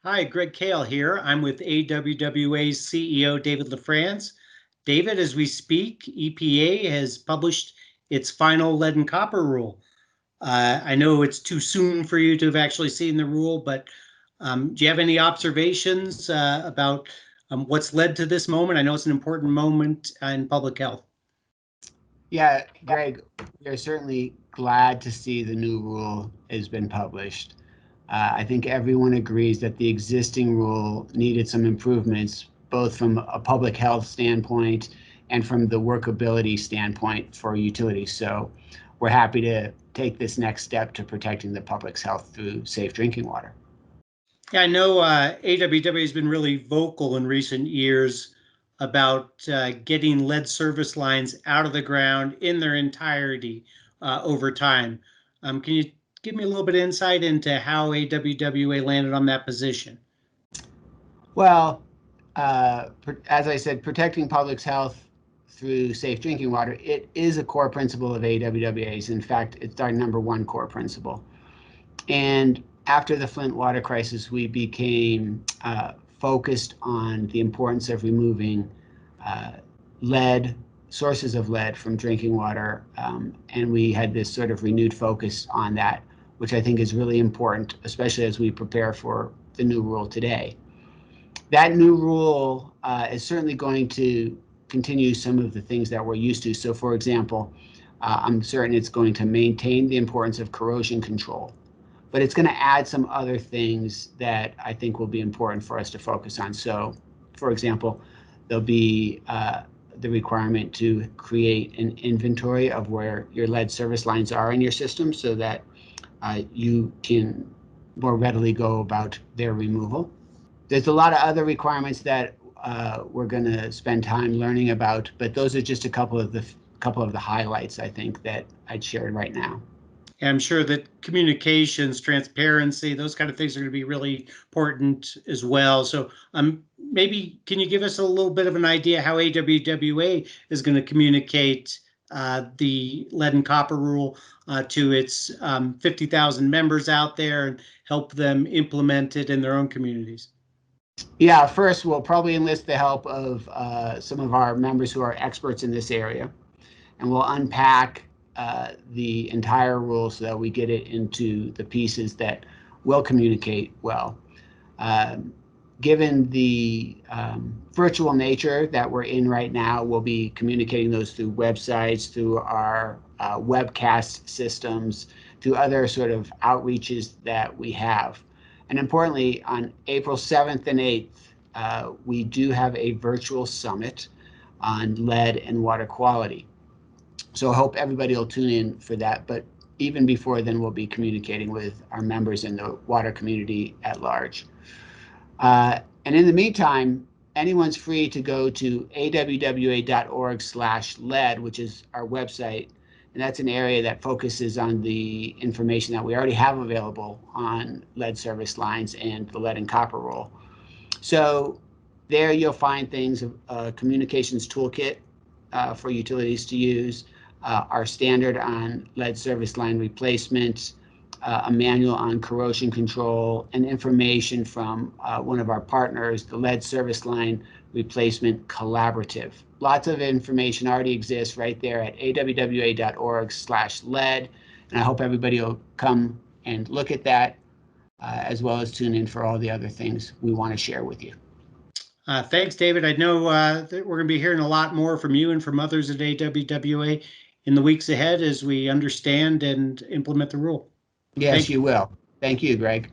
Hi, Greg Kail here. I'm with AWWA's CEO, David LaFrance. David, as we speak, EPA has published its final lead and copper rule. I know it's too soon for you to have actually seen the rule, but do you have any observations about what's led to this moment? I know it's an important moment in public health. Yeah, Greg, we're certainly glad to see the new rule has been published. I think everyone agrees that the existing rule needed some improvements, both from a public health standpoint and from the workability standpoint for utilities. So we're happy to take this next step to protecting the public's health through safe drinking water. Yeah, I know AWW has been really vocal in recent years about getting lead service lines out of the ground in their entirety over time. Can you give me a little bit of insight into how AWWA landed on that position? Well, as I said, protecting public's health through safe drinking water, it is a core principle of AWWA's. In fact, it's our number one core principle. And after the Flint water crisis, we became focused on the importance of removing lead, sources of lead from drinking water. And we had this sort of renewed focus on that, which I think is really important, especially as we prepare for the new rule today. That new rule is certainly going to continue some of the things that we're used to. So, for example, I'm certain it's going to maintain the importance of corrosion control, but it's going to add some other things that I think will be important for us to focus on. So, for example, there'll be the requirement to create an inventory of where your lead service lines are in your system so that you can more readily go about their removal. There's a lot of other requirements that we're going to spend time learning about, but those are just a couple of the highlights I think that I'd shared right now. And I'm sure that communications, transparency, those kind of things are going to be really important as well. So maybe can you give us a little bit of an idea how AWWA is going to communicate the lead and copper rule to its 50,000 members out there and help them implement it in their own communities? Yeah, first we'll probably enlist the help of some of our members who are experts in this area, and we'll unpack the entire rule so that we get it into the pieces that will communicate well. Given the virtual nature that we're in right now, we'll be communicating those through websites, through our webcast systems, through other sort of outreaches that we have. And importantly, on April 7th and 8th, we do have a virtual summit on lead and water quality. So I hope everybody will tune in for that. But even before then, we'll be communicating with our members in the water community at large. And in the meantime, anyone's free to go to awwa.org/lead, which is our website. And that's an area that focuses on the information that we already have available on lead service lines and the lead and copper rule. So there you'll find things, a communications toolkit for utilities to use, our standard on lead service line replacement, a manual on corrosion control, and information from one of our partners, the Lead Service Line Replacement Collaborative. Lots of information already exists right there at awwa.org/lead, and I hope everybody will come and look at that, as well as tune in for all the other things we want to share with you. Thanks, David. I know that we're going to be hearing a lot more from you and from others at AWWA in the weeks ahead as we understand and implement the rule. Yes, you will. Thank you, Greg.